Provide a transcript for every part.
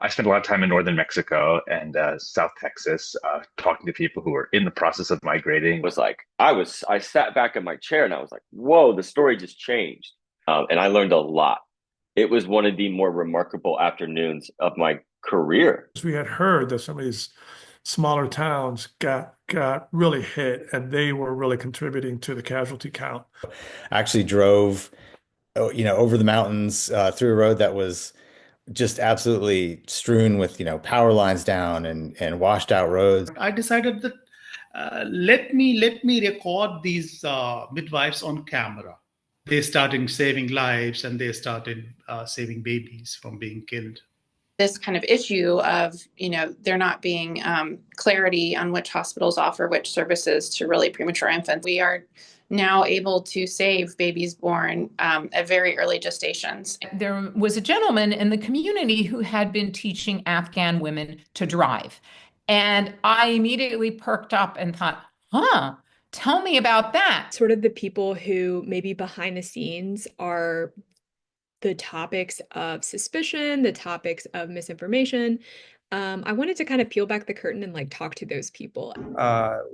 I spent a lot of time in northern Mexico and South Texas, talking to people who were in the process of migrating. Was like I sat back in my chair and I was like, whoa, the story just changed. And I learned a lot. It was one of the more remarkable afternoons of my career. We had heard that some of these smaller towns got really hit, and they were really contributing to the casualty count. I actually drove, over the mountains through a road that was just absolutely strewn with, power lines down and washed out roads. I decided that let me record these midwives on camera. They started saving lives, and they started saving babies from being killed. This kind of issue of, there not being clarity on which hospitals offer which services to really premature infants. We are now able to save babies born at very early gestations. There was a gentleman in the community who had been teaching Afghan women to drive. And I immediately perked up and thought, tell me about that. Sort of the people who maybe behind the scenes are the topics of suspicion, the topics of misinformation. I wanted to kind of peel back the curtain and talk to those people.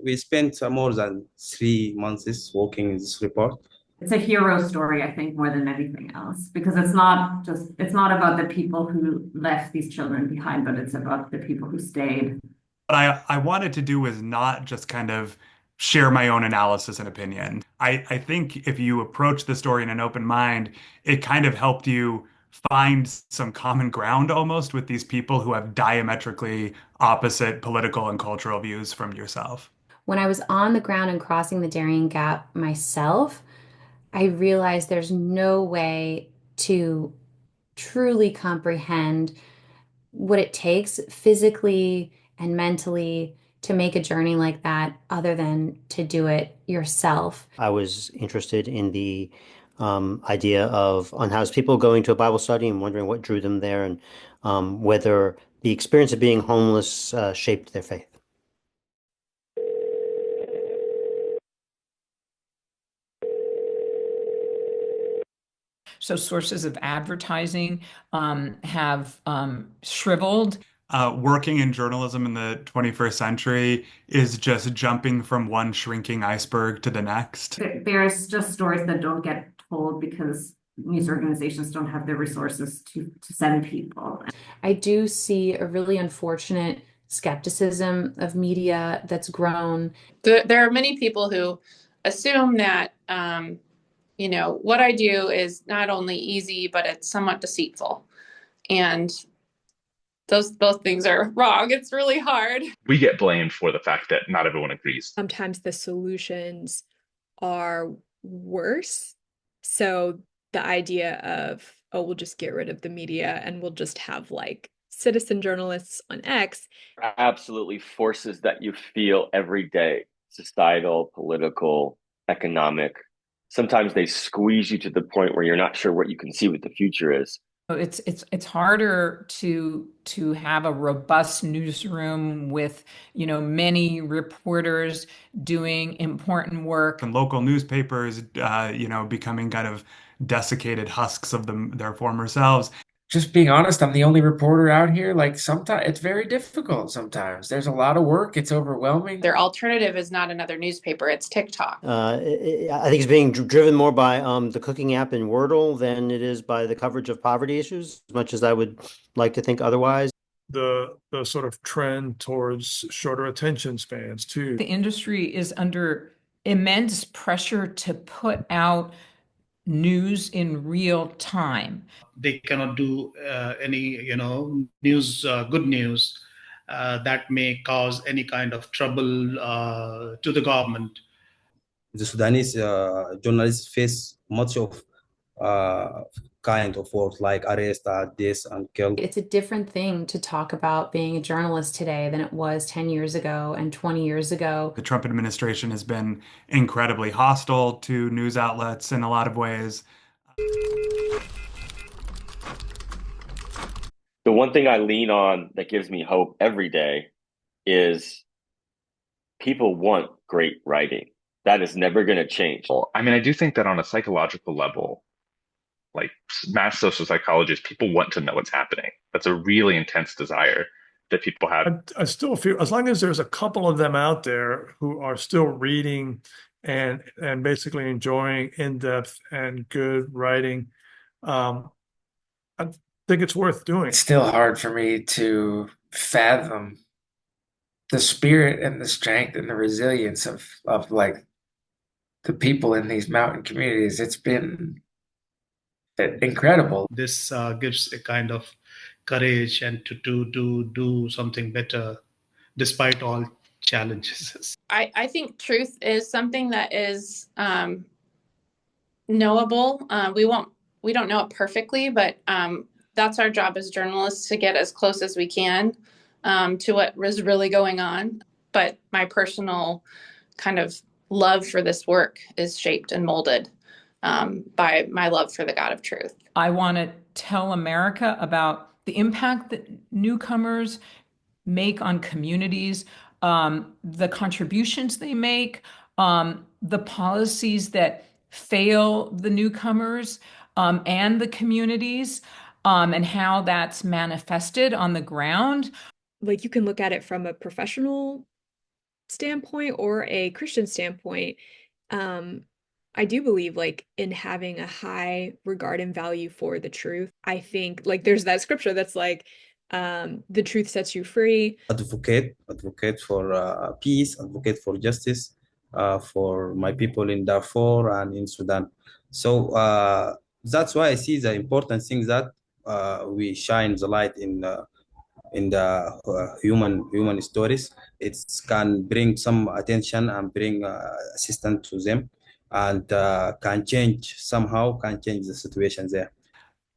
We spent more than 3 months working in this report. It's a hero story, I think, more than anything else, because it's not about the people who left these children behind, but it's about the people who stayed. What I wanted to do was not just kind of share my own analysis and opinion. I think if you approach the story in an open mind, it kind of helped you find some common ground almost with these people who have diametrically opposite political and cultural views from yourself. When I was on the ground and crossing the Darien Gap myself, I realized there's no way to truly comprehend what it takes physically and mentally to make a journey like that other than to do it yourself. I was interested in the idea of unhoused people going to a Bible study and wondering what drew them there and whether the experience of being homeless shaped their faith. So sources of advertising have shriveled. Working in journalism in the 21st century is just jumping from one shrinking iceberg to the next. There's just stories that don't get told because news organizations don't have the resources to send people. I do see a really unfortunate skepticism of media that's grown. There are many people who assume that, what I do is not only easy, but it's somewhat deceitful. And both things are wrong. It's really hard. We get blamed for the fact that not everyone agrees. Sometimes the solutions are worse. So the idea of, we'll just get rid of the media and we'll just have citizen journalists on X. Absolutely forces that you feel every day, societal, political, economic. Sometimes they squeeze you to the point where you're not sure what you can see what the future is. It's harder to have a robust newsroom with many reporters doing important work, and local newspapers becoming kind of desiccated husks of their former selves. Just being honest, I'm the only reporter out here. Sometimes it's very difficult. Sometimes there's a lot of work. It's overwhelming. Their alternative is not another newspaper. It's TikTok. I think it's being driven more by the cooking app in Wordle than it is by the coverage of poverty issues, as much as I would like to think otherwise. The sort of trend towards shorter attention spans, too. The industry is under immense pressure to put out news in real time. They cannot do any, news, good news that may cause any kind of trouble to the government. The Sudanese journalists face much of kind of work like arrest, death, and kill. It's a different thing to talk about being a journalist today than it was 10 years ago and 20 years ago. The Trump administration has been incredibly hostile to news outlets in a lot of ways. The one thing I lean on that gives me hope every day is people want great writing. That is never going to change. I mean, I do think that on a psychological level, like mass social psychologists, people want to know what's happening. That's a really intense desire that people have. I still feel as long as there's a couple of them out there who are still reading and basically enjoying in-depth and good writing, I think it's worth doing. It's still hard for me to fathom the spirit and the strength and the resilience of like the people in these mountain communities. It's been incredible. This gives a kind of courage and to do something better despite all challenges. I think truth is something that is knowable. We don't know it perfectly, but that's our job as journalists, to get as close as we can to what is really going on. But my personal kind of love for this work is shaped and molded by my love for the God of truth. I want to tell America about the impact that newcomers make on communities, the contributions they make, the policies that fail the newcomers and the communities, and how that's manifested on the ground. Like, you can look at it from a professional standpoint or a Christian standpoint. I do believe, like, in having a high regard and value for the truth. I think, like, there's that scripture that's like, the truth sets you free. Advocate for peace, advocate for justice for my people in Darfur and in Sudan. So that's why I see the important thing that we shine the light in the human stories. It can bring some attention and bring assistance to them, and can change the situation there.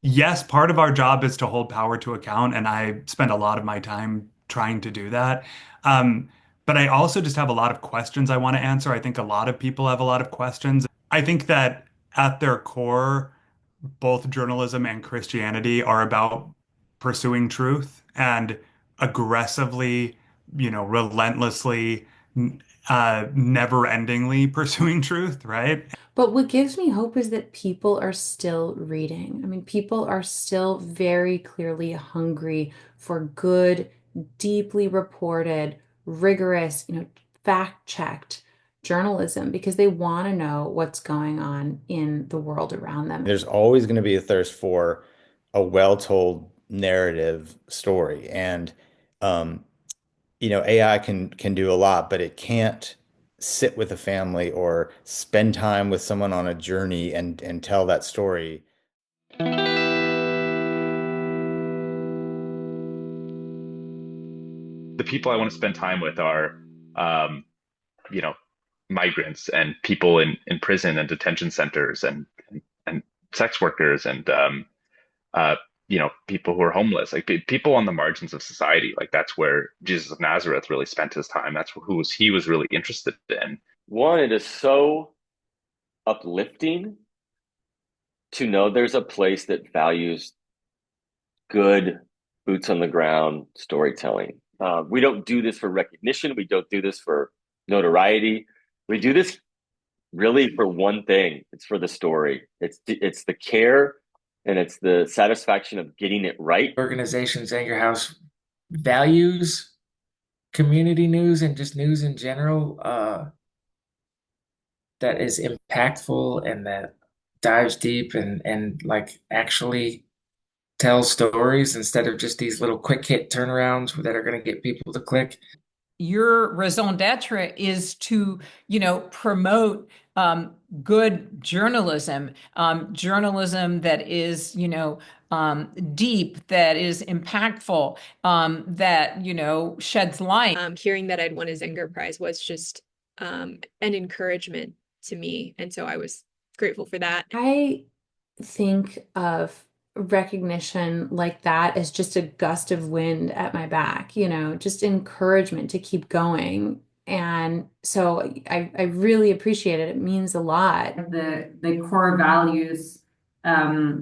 Yes, part of our job is to hold power to account, and I spend a lot of my time trying to do that. But I also just have a lot of questions I want to answer. I think a lot of people have a lot of questions. I think that at their core, both journalism and Christianity are about pursuing truth and aggressively, relentlessly, never-endingly pursuing truth, right? But what gives me hope is that people are still reading. I mean, people are still very clearly hungry for good, deeply reported, rigorous, fact-checked journalism, because they want to know what's going on in the world around them. There's always going to be a thirst for a well-told narrative story. And AI can do a lot, but it can't sit with a family or spend time with someone on a journey and tell that story. The people I want to spend time with are, migrants and people in prison and detention centers and sex workers and people who are homeless, like people on the margins of society. Like that's where Jesus of Nazareth really spent his time. That's he was really interested in. One, it is so uplifting to know there's a place that values good boots on the ground storytelling. We don't do this for recognition. We don't do this for notoriety. We do this really for one thing. It's for the story. It's the care and it's the satisfaction of getting it right. Organization Zenger House values community news and just news in general that is impactful and that dives deep and like actually tells stories instead of just these little quick hit turnarounds that are going to get people to click. Your raison d'etre is to, promote good journalism, journalism that is, deep, that is impactful, that, sheds light. Hearing that I'd won a Zenger Prize was just an encouragement to me. And so I was grateful for that. I think of recognition like that as just a gust of wind at my back, just encouragement to keep going. And so I really appreciate it. It means a lot. The core values about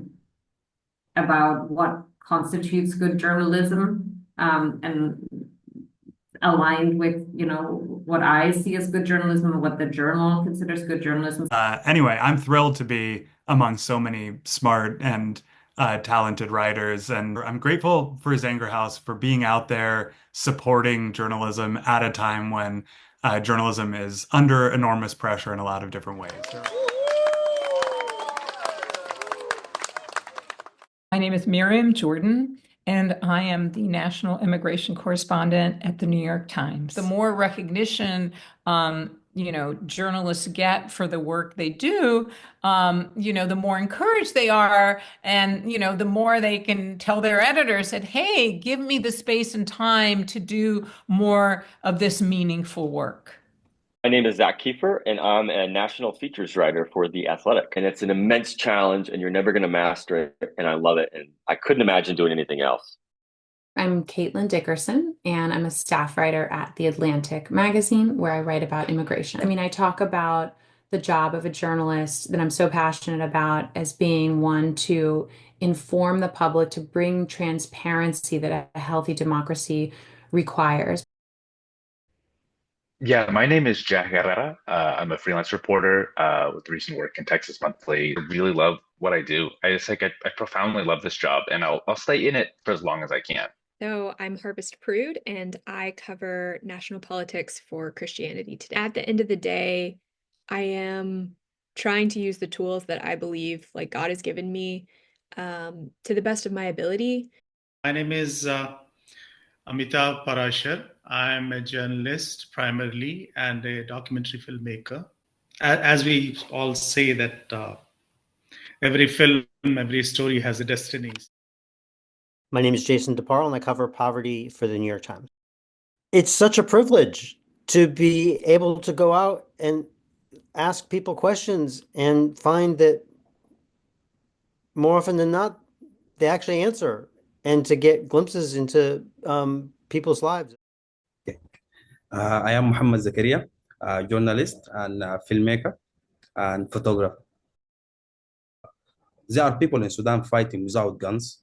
what constitutes good journalism and aligned with, what I see as good journalism and what the journal considers good journalism. Anyway, I'm thrilled to be among so many smart and talented writers. And I'm grateful for Zenger House for being out there supporting journalism at a time when journalism is under enormous pressure in a lot of different ways. My name is Miriam Jordan, and I am the national immigration correspondent at the New York Times. The more recognition, journalists get for the work they do, the more encouraged they are, and, the more they can tell their editors that, hey, give me the space and time to do more of this meaningful work. My name is Zach Keefer, and I'm a national features writer for The Athletic. And it's an immense challenge, and you're never going to master it. And I love it. And I couldn't imagine doing anything else. I'm Caitlin Dickerson, and I'm a staff writer at The Atlantic magazine, where I write about immigration. I talk about the job of a journalist that I'm so passionate about as being one to inform the public, to bring transparency that a healthy democracy requires. Yeah, my name is Jack Herrera. I'm a freelance reporter with recent work in Texas Monthly. I really love what I do. I profoundly love this job, and I'll stay in it for as long as I can. So I'm Harvest Prude, and I cover national politics for Christianity Today. At the end of the day, I am trying to use the tools that I believe like God has given me to the best of my ability. My name is Amitabh Parashar. I'm a journalist primarily and a documentary filmmaker. As we all say that every film, every story has a destiny. My name is Jason DeParle, and I cover poverty for the New York Times. It's such a privilege to be able to go out and ask people questions and find that more often than not, they actually answer, and to get glimpses into people's lives. I am Muhammad Zakaria, a journalist and a filmmaker and photographer. There are people in Sudan fighting without guns,